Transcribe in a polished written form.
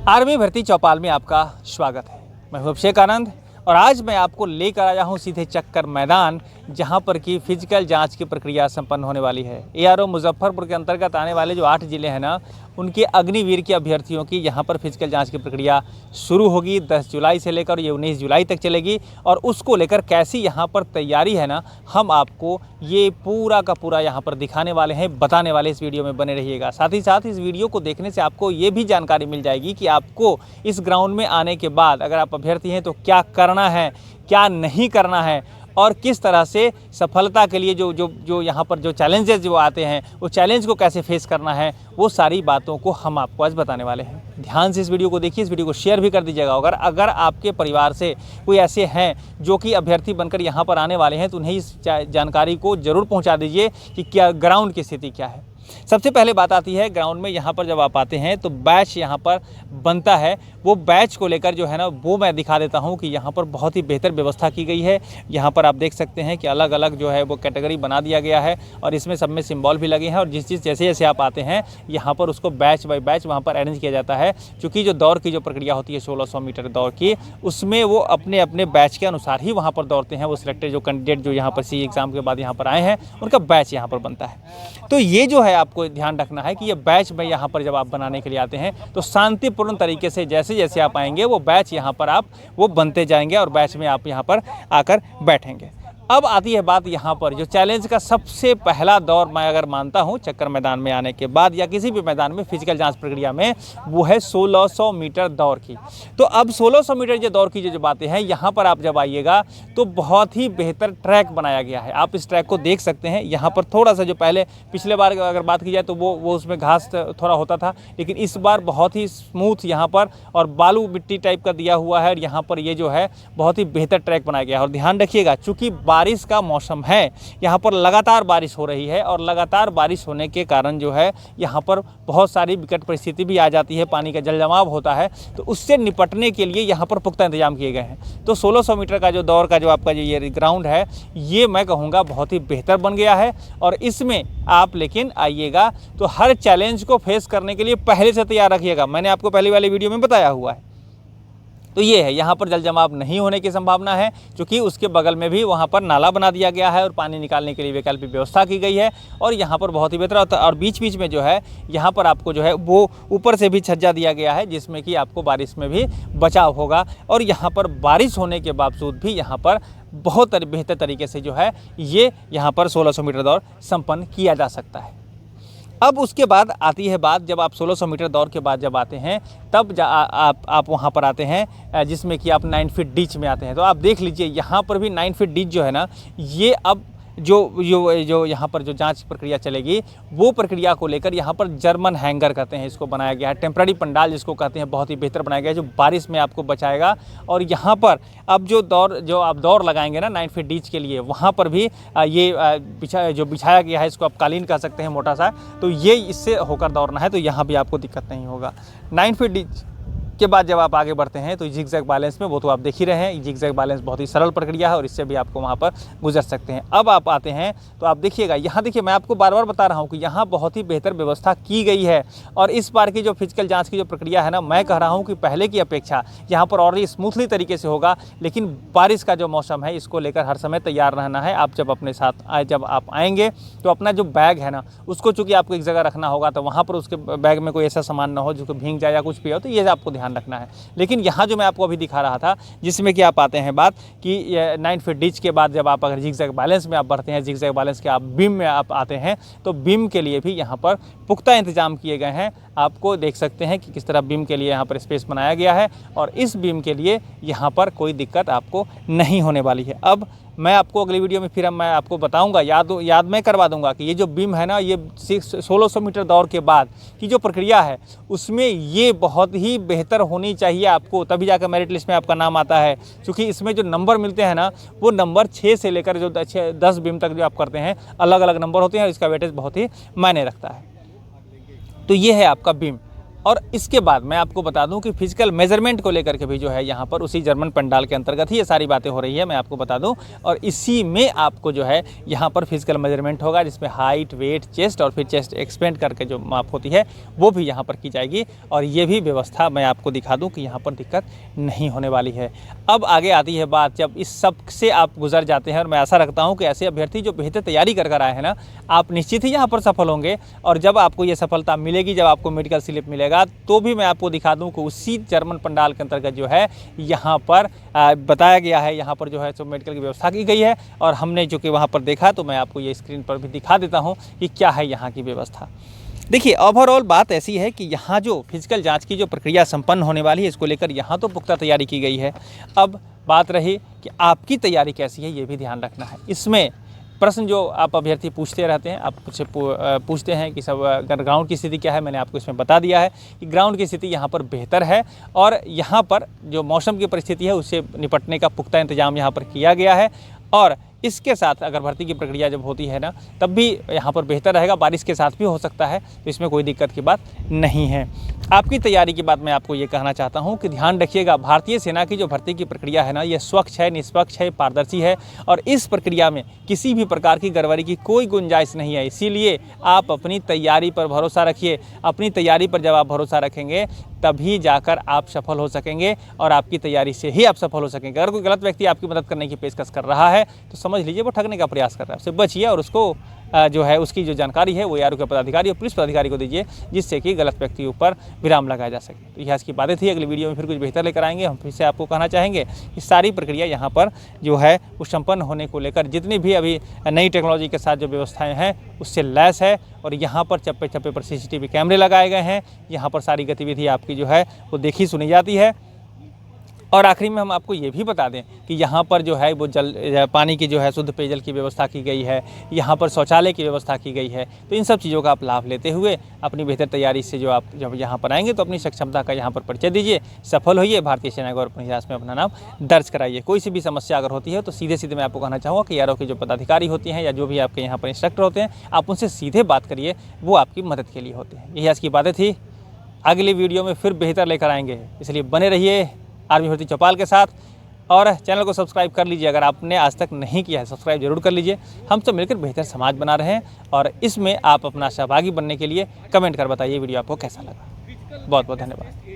Army भर्ती चौपाल में आपका स्वागत है। मैं हूं अभिषेक आनंद और आज मैं आपको लेकर आया हूं सीधे चक्कर मैदान, जहां पर की फिजिकल जांच की प्रक्रिया संपन्न होने वाली है। एआरओ मुजफ्फरपुर के अंतर्गत आने वाले जो 8 ज़िले हैं ना, उनके अग्निवीर के अभ्यर्थियों की यहां पर फिजिकल जांच की प्रक्रिया शुरू होगी। 10 जुलाई से लेकर ये 19 जुलाई तक चलेगी और उसको लेकर कैसी यहां पर तैयारी है ना, हम आपको ये पूरा का पूरा यहां पर दिखाने वाले हैं, बताने वाले। इस वीडियो में बने रहिएगा। साथ ही साथ इस वीडियो को देखने से आपको ये भी जानकारी मिल जाएगी कि आपको इस ग्राउंड में आने के बाद अगर आप अभ्यर्थी हैं तो क्या करना है, क्या नहीं करना है और किस तरह से सफलता के लिए जो यहाँ पर जो चैलेंजेस जो आते हैं, वो चैलेंज को कैसे फेस करना है, वो सारी बातों को हम आपको आज बताने वाले हैं। ध्यान से इस वीडियो को देखिए, इस वीडियो को शेयर भी कर दीजिएगा। अगर आपके परिवार से कोई ऐसे हैं जो कि अभ्यर्थी बनकर यहाँ पर आने वाले हैं, तो उन्हें इस जानकारी को ज़रूर पहुँचा दीजिए कि क्या ग्राउंड की स्थिति क्या है। सबसे पहले बात आती है ग्राउंड में। यहाँ पर जब आप आते हैं तो बैच यहाँ पर बनता है। वो बैच को लेकर जो है ना, वो मैं दिखा देता हूँ कि यहाँ पर बहुत ही बेहतर व्यवस्था की गई है। यहाँ पर आप देख सकते हैं कि अलग अलग जो है वो कैटेगरी बना दिया गया है और इसमें सब में सिंबल भी लगे हैं और जैसे जैसे आप आते हैं यहाँ पर उसको बैच बाय बैच वहाँ पर अरेंज किया जाता है। क्योंकि जो दौड़ की जो प्रक्रिया होती है 1600 मीटर दौड़ की, उसमें वो अपने अपने बैच के अनुसार ही वहाँ पर दौड़ते हैं। वो सिलेक्टेड जो कैंडिडेट जो यहाँ पर सी एग्ज़ाम के बाद यहाँ पर आए हैं, उनका बैच यहाँ पर बनता है। तो ये जो है आपको ध्यान रखना है कि ये बैच में यहाँ पर जब आप बनाने के लिए आते हैं तो शांतिपूर्ण तरीके से जैसे जैसे आप आएंगे वो बैच यहाँ पर आप वो बनते जाएंगे और बैच में आप यहाँ पर आकर बैठेंगे। अब आती है बात यहाँ पर जो चैलेंज का सबसे पहला दौर मैं अगर मानता हूँ चक्कर मैदान में आने के बाद या किसी भी मैदान में फिजिकल जांच प्रक्रिया में, वो है 1600 मीटर दौड़ की। तो अब 1600 मीटर जो दौड़ की जो बातें हैं, यहाँ पर आप जब आइएगा तो बहुत ही बेहतर ट्रैक बनाया गया है। आप इस ट्रैक को देख सकते हैं। यहाँ पर थोड़ा सा जो पहले पिछले बार अगर बात की जाए तो वो उसमें घास थोड़ा होता था, लेकिन इस बार बहुत ही स्मूथ यहाँ पर और बालू मिट्टी टाइप का दिया हुआ है और यहाँ पर ये जो है बहुत ही बेहतर ट्रैक बनाया गया है। और ध्यान रखिएगा, चूँकि बारिश का मौसम है, यहाँ पर लगातार बारिश हो रही है और लगातार बारिश होने के कारण जो है यहाँ पर बहुत सारी विकट परिस्थिति भी आ जाती है, पानी का जल जमाव होता है। तो उससे निपटने के लिए यहाँ पर पुख्ता इंतजाम किए गए हैं। तो 1600 मीटर का जो दौड़ का जो आपका जो ये ग्राउंड है, ये मैं कहूँगा बहुत ही बेहतर बन गया है। और इसमें आप लेकिन आइएगा तो हर चैलेंज को फेस करने के लिए पहले से तैयार रखिएगा। मैंने आपको पहले वाले वीडियो में बताया हुआ है। तो ये है, यहाँ पर जल जमाव नहीं होने की संभावना है, क्योंकि उसके बगल में भी वहाँ पर नाला बना दिया गया है और पानी निकालने के लिए वैकल्पिक व्यवस्था की गई है। और यहाँ पर बहुत ही बेहतर होता है। और बीच बीच में जो है यहाँ पर आपको जो है वो ऊपर से भी छज्जा दिया गया है, जिसमें कि आपको बारिश में भी बचाव होगा। और यहाँ पर बारिश होने के बावजूद भी यहाँ पर बहुत बेहतर तरीके से जो है ये यहाँ पर 1600 मीटर दौड़ संपन्न किया जा सकता है। अब उसके बाद आती है बात, जब आप 1600 मीटर दौड़ के बाद जब आते हैं तब आप वहाँ पर आते हैं जिसमें कि आप 9 फीट डीच में आते हैं। तो आप देख लीजिए यहाँ पर भी 9 फीट डीच जो है ना, ये अब जो यहाँ पर जो जांच प्रक्रिया चलेगी, वो प्रक्रिया को लेकर यहाँ पर जर्मन हैंगर कहते हैं इसको बनाया गया है। टेम्पररी पंडाल जिसको कहते हैं, बहुत ही बेहतर बनाया गया है, जो बारिश में आपको बचाएगा। और यहाँ पर अब जो आप दौड़ लगाएंगे ना 9 फीट डीच के लिए, वहाँ पर भी ये बिछाया गया है, इसको आप कालीन कह सकते हैं मोटा सा। तो ये इससे होकर दौड़ना है, तो यहाँ भी आपको दिक्कत नहीं होगा। 9 फीट डीच के बाद जब आप आगे बढ़ते हैं तो जिगजैग बैलेंस में, वो तो आप देख ही रहे हैं, जिगजैग बैलेंस बहुत ही सरल प्रक्रिया है और इससे भी आपको वहाँ पर गुजर सकते हैं। अब आप आते हैं तो आप देखिएगा, यहाँ देखिए, मैं आपको बार बार बता रहा हूँ कि यहाँ बहुत ही बेहतर व्यवस्था की गई है। और इस बार की जो फिजिकल जांच की जो प्रक्रिया है ना, मैं कह रहा हूँ कि पहले की अपेक्षा यहाँ पर और स्मूथली तरीके से होगा। लेकिन बारिश का जो मौसम है, इसको लेकर हर समय तैयार रहना है। आप जब अपने साथ जब आप आएंगे तो अपना जो बैग है ना, उसको चूँकि आपको एक जगह रखना होगा, तो वहाँ पर उसके बैग में कोई ऐसा सामान ना हो जो भीग जाए या कुछ भी हो, तो ये आपको ध्यान रखना है। लेकिन यहाँ जो मैं आपको अभी दिखा रहा था, जिसमें कि आप आते हैं बात कि 9 फीट डीच के बाद जब आप अगर जिगजैग बैलेंस में आप बढ़ते हैं, जिगजैग बैलेंस के आप बीम में आप आते हैं, तो बीम के लिए भी यहाँ पर पुख्ता इंतजाम किए गए हैं। आपको देख सकते हैं कि किस तरह बीम के लिए यहाँ पर स्पेस बनाया गया है और इस बीम के लिए यहाँ पर कोई दिक्कत आपको नहीं होने वाली है। अब मैं आपको अगली वीडियो में फिर मैं आपको बताऊंगा, याद मैं करवा दूंगा कि ये जो बीम है ना, ये 1600 मीटर दौड़ के बाद की जो प्रक्रिया है, उसमें ये बहुत ही बेहतर होनी चाहिए आपको, तभी जाकर मेरिट लिस्ट में आपका नाम आता है। क्योंकि इसमें जो नंबर मिलते हैं ना, वो नंबर 6 से लेकर जो 10 बीम तक जो आप करते हैं, अलग अलग नंबर होते हैं और इसका वेटेज बहुत ही मायने रखता है। तो ये है आपका बीम। और इसके बाद मैं आपको बता दूं कि फिजिकल मेजरमेंट को लेकर के भी जो है यहाँ पर उसी जर्मन पंडाल के अंतर्गत ही ये सारी बातें हो रही है, मैं आपको बता दूं। और इसी में आपको जो है यहाँ पर फिजिकल मेजरमेंट होगा, जिसमें हाइट, वेट, चेस्ट और फिर चेस्ट एक्सपेंड करके जो माप होती है वो भी यहाँ पर की जाएगी। और ये भी व्यवस्था मैं आपको दिखा दूँ कि यहाँ पर दिक्कत नहीं होने वाली है। अब आगे आती है बात, जब इस सब से आप गुजर जाते हैं, और मैं आशा रखता हूँ कि ऐसे अभ्यर्थी जो बेहतर तैयारी कर आए हैं ना, आप निश्चित ही यहाँ पर सफल होंगे। और जब आपको ये सफलता मिलेगी, जब आपको मेडिकल स्लिप मिलेगा, तो भी मैं आपको दिखा दूं कि उसी जर्मन पंडाल के अंतर्गत जो है यहाँ पर बताया गया है, यहाँ पर जो है सो मेडिकल की व्यवस्था की गई है। और हमने जो कि वहाँ पर देखा, तो मैं आपको ये स्क्रीन पर भी दिखा देता हूँ कि क्या है यहाँ की व्यवस्था। देखिए, ओवरऑल बात ऐसी है कि यहाँ जो फिजिकल जाँच की जो प्रक्रिया संपन्न होने वाली है, इसको लेकर यहाँ तो पुख्ता तैयारी की गई है। अब बात रही कि आपकी तैयारी कैसी है, ये भी ध्यान रखना है। इसमें प्रश्न जो आप अभ्यर्थी पूछते रहते हैं, आप मुझसे पूछते हैं कि सब ग्राउंड की स्थिति क्या है। मैंने आपको इसमें बता दिया है कि ग्राउंड की स्थिति यहाँ पर बेहतर है, और यहाँ पर जो मौसम की परिस्थिति है उससे निपटने का पुख्ता इंतजाम यहाँ पर किया गया है। और इसके साथ अगर भर्ती की प्रक्रिया जब होती है ना, तब भी यहाँ पर बेहतर रहेगा, बारिश के साथ भी हो सकता है, तो इसमें कोई दिक्कत की बात नहीं है। आपकी तैयारी की बात मैं आपको ये कहना चाहता हूँ कि ध्यान रखिएगा, भारतीय सेना की जो भर्ती की प्रक्रिया है ना, ये स्वच्छ है, निष्पक्ष है, पारदर्शी है, और इस प्रक्रिया में किसी भी प्रकार की गड़बड़ी की कोई गुंजाइश नहीं है। इसीलिए आप अपनी तैयारी पर भरोसा रखिए। अपनी तैयारी पर जब आप भरोसा रखेंगे, तभी जाकर आप सफल हो सकेंगे, और आपकी तैयारी से ही आप सफल हो सकेंगे। अगर कोई गलत व्यक्ति आपकी मदद करने की पेशकश कर रहा है, तो समझ लीजिए वो ठगने का प्रयास कर रहा है। उससे बचिए, और उसको जो है उसकी जो जानकारी है वो ARO के पदाधिकारी और पुलिस पदाधिकारी को दीजिए, जिससे कि गलत व्यक्ति ऊपर विराम लगाया जा सके। तो यह इसकी बातें थी। अगली वीडियो में फिर कुछ बेहतर लेकर आएंगे। हम फिर से आपको कहना चाहेंगे कि सारी प्रक्रिया यहाँ पर जो है वो संपन्न होने को लेकर जितनी भी अभी नई टेक्नोलॉजी के साथ जो व्यवस्थाएँ हैं उससे लैस है। और यहाँ पर चप्पे चप्पे पर CCTV कैमरे लगाए गए हैं। यहाँ पर सारी गतिविधि आपकी जो है वो देखी सुनी जाती है। और आखिरी में हम आपको ये भी बता दें कि यहाँ पर जो है वो पानी की जो है शुद्ध पेयजल की व्यवस्था की गई है, यहाँ पर शौचालय की व्यवस्था की गई है। तो इन सब चीज़ों का आप लाभ लेते हुए अपनी बेहतर तैयारी से जो आप जब यहाँ पर आएंगे, तो अपनी सक्षमता का यहाँ पर परिचय दीजिए, सफल होइए, भारतीय सेना गौरव इतिहास में अपना नाम दर्ज कराइए। कोई सी भी समस्या अगर होती है तो सीधे मैं आपको कहना चाहूँगा कि ARO के जो पदाधिकारी होती हैं या जो भी आपके यहाँ पर इंस्ट्रक्टर होते हैं, आप उनसे सीधे बात करिए, वो आपकी मदद के लिए होते हैं। यही आज की बातें थी। अगली वीडियो में फिर बेहतर लेकर आएंगे, इसलिए बने रहिए आर्मी भर्ती चौपाल के साथ। और चैनल को सब्सक्राइब कर लीजिए, अगर आपने आज तक नहीं किया है सब्सक्राइब जरूर कर लीजिए। हम सब मिलकर बेहतर समाज बना रहे हैं, और इसमें आप अपना सहभागी बनने के लिए कमेंट कर बताइए वीडियो आपको कैसा लगा। बहुत बहुत धन्यवाद।